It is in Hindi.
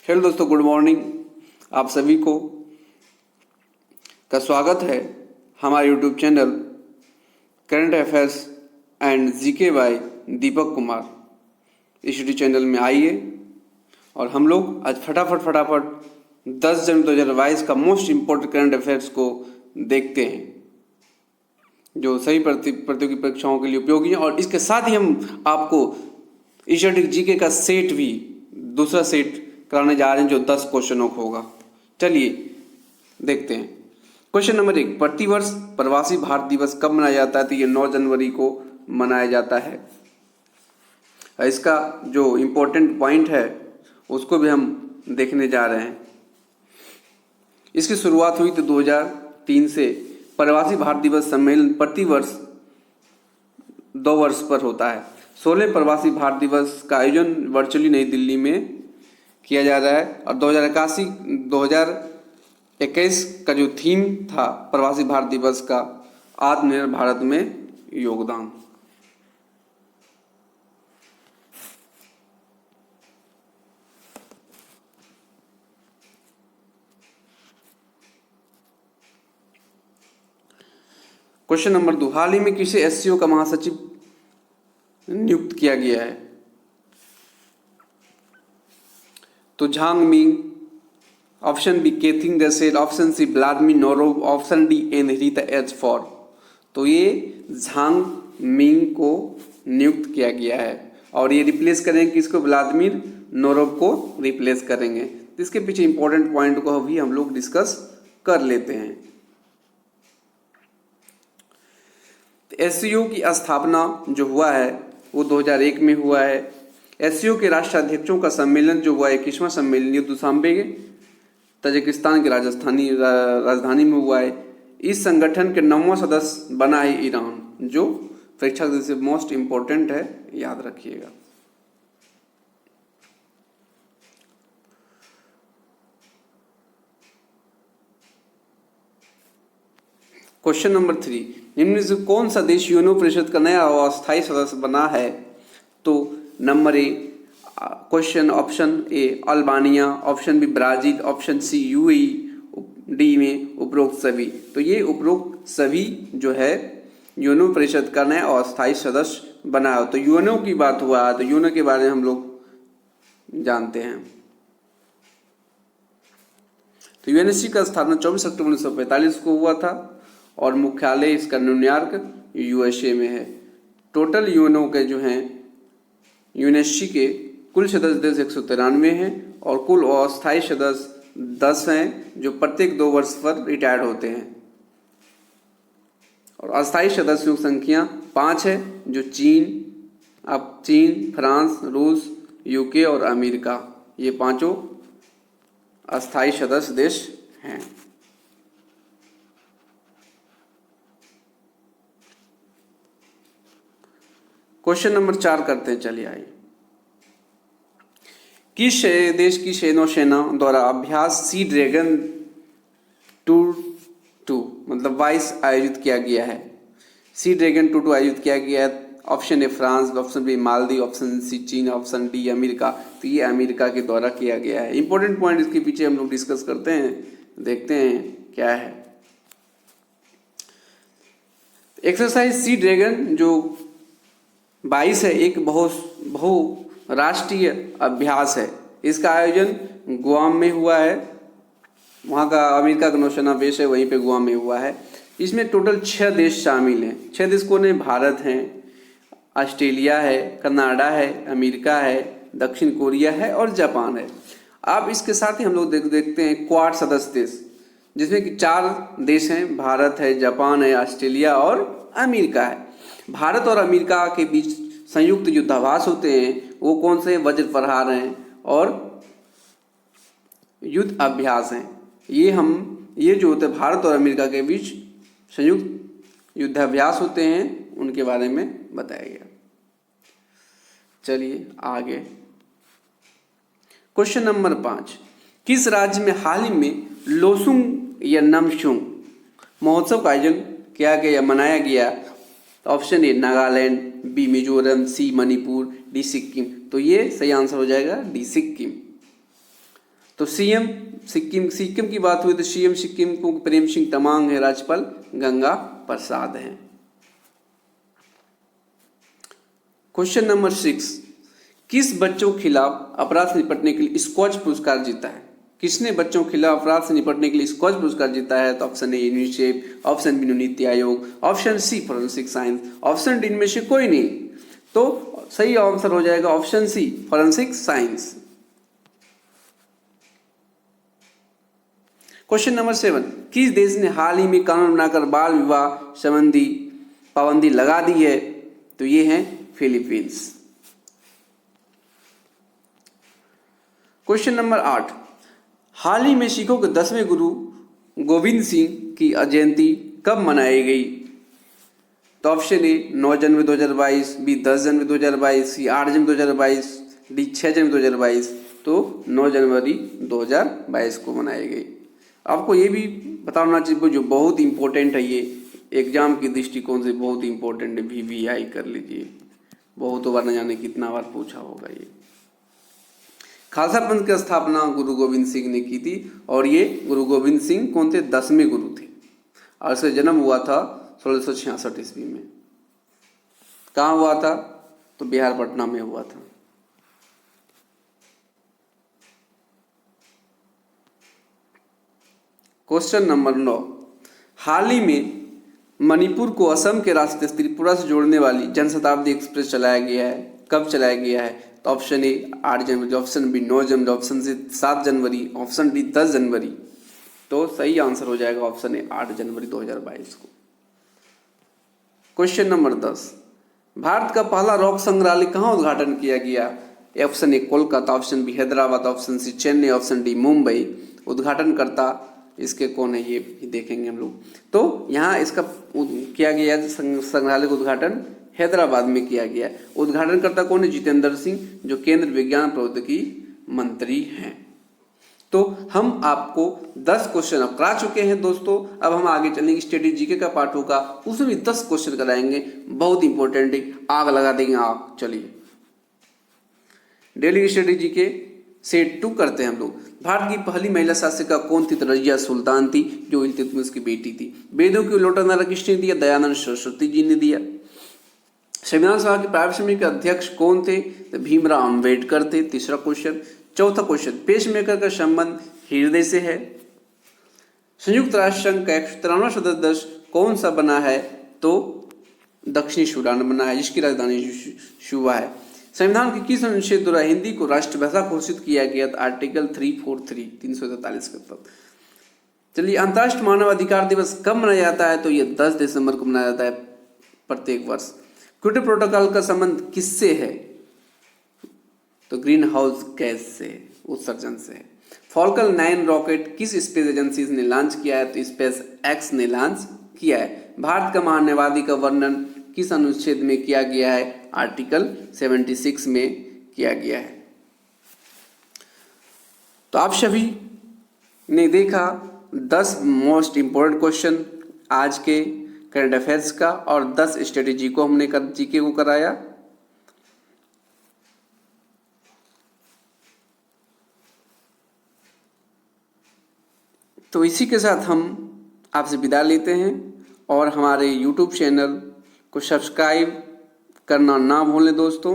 हेलो दोस्तों, गुड मॉर्निंग। आप सभी को का स्वागत है हमारे YouTube channel current affairs and GK by Deepak Kumar इस यूट्यूब चैनल में। आइए और हम लोग आज फटाफट 10 जनवरी 2022 का मोस्ट इम्पोर्टेंट करंट अफेयर्स को देखते हैं, जो सभी प्रतियोगी परीक्षाओं के लिए उपयोगी है। और इसके साथ ही हम आपको ईशर्टिक जीके का सेट भी दूसरा सेट कराने जा रहे हैं, जो 10 क्वेश्चनों का होगा। चलिए देखते हैं। क्वेश्चन नंबर 1, प्रतिवर्ष प्रवासी भारत दिवस कब मनाया जाता है? तो ये 9 जनवरी को मनाया जाता है। इसका जो इम्पोर्टेंट पॉइंट है उसको भी हम देखने जा रहे हैं। इसकी शुरुआत हुई तो 2003 से। प्रवासी भारत दिवस सम्मेलन प्रतिवर्ष 2 वर्ष पर होता है। 16 प्रवासी भारत दिवस का आयोजन वर्चुअली नई दिल्ली में किया जा रहा है। और 2021 का जो थीम था प्रवासी भारत दिवस का, आत्मनिर्भर भारत में योगदान। क्वेश्चन नंबर 2, हाल ही में किसे एससीओ का महासचिव नियुक्त किया गया है? तो झांग मिंग, ऑप्शन बी केथिंग दसेल, option C Vladimir Norov, option D एनरीता एच फॉर। तो ये झांग मिंग को नियुक्त किया गया है और ये रिप्लेस करेंगे किसको? व्लादिमीर नोरोव को रिप्लेस करेंगे। तो इसके पीछे इंपॉर्टेंट पॉइंट को भी हम लोग डिस्कस कर लेते हैं। एससीओ की स्थापना जो हुआ है वो 2001 में हुआ है। एससीओ के राष्ट्राध्यक्षों का सम्मेलन जो हुआ 21वां सम्मेलन, ये दुशांबे तजाकिस्तान की राजधानी में हुआ है। इस संगठन के 9वां सदस्य बना है ईरान, जो परीक्षा से मोस्ट इम्पोर्टेंट है, याद रखिएगा। क्वेश्चन नंबर 3, निम्न से कौन सा देश यूएनओ परिषद का नया अस्थायी सदस्य बना है? तो number A question, option A Albania, option B Brazil, option C UAE, D में उपरोक्त सभी। तो ये उपरोक्त सभी जो है यूएनओ परिषद का नया अस्थायी सदस्य बना है। तो यूएनओ की बात हुआ तो यूएनओ के बारे में हम लोग जानते हैं। तो यूएनएससी का स्थापना 24 अक्टूबर 1945 को हुआ था और मुख्यालय इसका न्यूयॉर्क यूएसए में है। टोटल यूएनओ के जो हैं यूएनएससी के कुल सदस्य देश 193 हैं और कुल अस्थायी सदस्य 10 हैं, जो प्रत्येक 2 वर्ष पर रिटायर्ड होते हैं। और अस्थायी सदस्यों की संख्या 5 है, जो चीन, फ्रांस, रूस, यूके और अमेरिका, ये 5 अस्थायी सदस्य देश हैं। क्वेश्चन नंबर 4 करते हैं। चलिए आइए। किस देश की सेना द्वारा अभ्यास सी ड्रैगन 2 मतलब 22 आयोजित किया गया है? सी ड्रैगन 2 आयोजित किया गया है। Option A France, option B Maldives, option C चीन, ऑप्शन डी अमेरिका। तो ये अमेरिका के द्वारा किया गया है। इंपॉर्टेंट पॉइंट इसके पीछे हम लोग डिस्कस करते हैं, देखते हैं क्या है। एक्सरसाइज सी ड्रैगन जो 22 है, एक बहुराष्ट्रीय अभ्यास है। इसका आयोजन गुआम में हुआ है। वहाँ का अमेरिका का नौसेना बेस है, वहीं पे गुआम में हुआ है। इसमें टोटल 6 देश शामिल हैं। 6 देश कौन है? भारत हैं, ऑस्ट्रेलिया है, कनाडा है, अमेरिका है, दक्षिण कोरिया है और जापान है। अब इसके साथ ही हम लोग देखते हैं क्वाड सदस्य देश, जिसमें कि 4 देश हैं, भारत है, जापान है, ऑस्ट्रेलिया और अमेरिका है। भारत और अमेरिका के बीच संयुक्त युद्धाभ्यास होते हैं, वो कौन से? वज्र प्रहार हैं और युद्ध अभ्यास हैं। ये जो होते हैं भारत और अमेरिका के बीच संयुक्त युद्धाभ्यास होते हैं, उनके बारे में बताया गया। चलिए आगे। क्वेश्चन नंबर 5, किस राज्य में हाल ही में लोसुंग या नमसुंग महोत्सव का आयोजन किया गया, मनाया गया? Option A Nagaland, B Mizoram, C Manipur, D Sikkim. तो ये सही आंसर हो जाएगा डी सिक्किम। तो सीएम सिक्किम की बात हुई तो सीएम सिक्किम को प्रेम सिंह तमांग है, राज्यपाल गंगा प्रसाद हैं। क्वेश्चन नंबर 6, किस बच्चों के खिलाफ अपराध से निपटने के लिए स्कॉच पुरस्कार जीता है? किसने बच्चों के खिलाफ अपराध से निपटने के लिए स्कॉच पुरस्कार जीता है? तो option A UNICEF, option B NITI Aayog, option C forensic science, option D इनमें से कोई नहीं। तो सही आंसर हो जाएगा option C forensic science. Question number 7, किस देश ने हाल ही में कानून बनाकर बाल विवाह संबंधी पाबंदी लगा दी है? तो ये है फिलीपींस। क्वेश्चन नंबर 8, हाल ही में सिखों के 10वें गुरु गोविंद सिंह की जयंती कब मनाई गई? तो ऑप्शन ए 9 जनवरी 2022, बी 10 जनवरी 2022, सी 8 जनवरी 2022, डी 6 जनवरी 2022। तो 9 जनवरी 2022 को मनाई गई। आपको ये भी बताना चाहिए जो बहुत इंपॉर्टेंट है, ये एग्जाम की दृष्टिकोण से बहुत इंपॉर्टेंट है, VVI कर लीजिए, बहुत बार न जाने कितना बार पूछा होगा। ये खालसा पंथ की स्थापना गुरु गोविंद सिंह ने की थी और ये गुरु गोविंद सिंह कौन थे? 10वें गुरु थे और इसका जन्म हुआ था 1666 ईस्वी में। कहाँ हुआ था? तो बिहार पटना में हुआ था। क्वेश्चन नंबर 9, हाल ही में मणिपुर को असम के रास्ते त्रिपुरा से जोड़ने वाली जनशताब्दी एक्सप्रेस चलाया गया है। कब चलाया गया है? तो ऑप्शन ए 8 जनवरी, ऑप्शन बी 9 जनवरी, ऑप्शन सी 7 जनवरी, ऑप्शन डी 10 जनवरी। तो सही आंसर हो जाएगा ऑप्शन ए 8 जनवरी 2022 को। क्वेश्चन नंबर 10, भारत का पहला रॉक संग्रहालय कहाँ उद्घाटन किया गया? Option A Kolkata, option B Hyderabad, option C Chennai, option D Mumbai. उद्घाटनकर्ता इसके कौन है ये भी देखेंगे हम लोग। तो यहाँ इसका किया गया संग्रहालय का उद्घाटन हैदराबाद में किया गया। उद्घाटनकर्ता कौन है? जितेंद्र सिंह, जो केंद्र विज्ञान प्रौद्योगिकी मंत्री हैं। तो हम आपको 10 क्वेश्चन अब करा चुके हैं दोस्तों। अब हम आगे चलेंगे, स्टडी जीके का पार्ट होगा, उसमें भी 10 क्वेश्चन कराएंगे, बहुत इंपॉर्टेंट है, आग लगा देंगे आग। चलिए डेली स्टडी जीके सेट 2 करते हैं हम लोग। भारत की पहली महिला शासिका कौन थी? तो रजिया सुल्तान थी, जो इल्तुतमिश की बेटी थी। वेदों की लौटाना किसने दिया? दयानंद सरस्वती जी ने दिया। संविधान सभा की प्राइवेट समिति के अध्यक्ष कौन थे? तो भीमराव अम्बेडकर थे। तीसरा क्वेश्चन। चौथा क्वेश्चन, पेसमेकर का संबंध हृदय से है। संयुक्त राष्ट्र संघ का 193वां सदस्य कौन सा बना है? तो दक्षिणी सूडान बना है, जिसकी राजधानी शुबा है। संविधान के किस अनुच्छेद द्वारा हिंदी को राष्ट्रभाषा घोषित किया गया? आर्टिकल 343 के तहत। चलिए, अंतर्राष्ट्रीय मानव अधिकार दिवस कब मनाया जाता है? तो ये 10 दिसंबर को मनाया जाता है प्रत्येक वर्ष। क्योटो प्रोटोकॉल का संबंध किससे है? तो ग्रीन हाउस गैस से, उत्सर्जन से। फॉल्कन 9 रॉकेट किस स्पेस एजेंसी ने लॉन्च किया है? तो स्पेस एक्स ने लॉन्च किया है। भारत का महान्यायवादी का वर्णन किस अनुच्छेद में किया गया है? आर्टिकल 76 में किया गया है। तो आप सभी ने देखा 10 मोस्ट इंपोर्टेंट क्वेश्चन आज के करंट अफेयर्स का और 10 स्ट्रेटेजी को हमने जीके को कराया। तो इसी के साथ हम आपसे विदा लेते हैं और हमारे YouTube चैनल को सब्सक्राइब करना ना भूलें दोस्तों।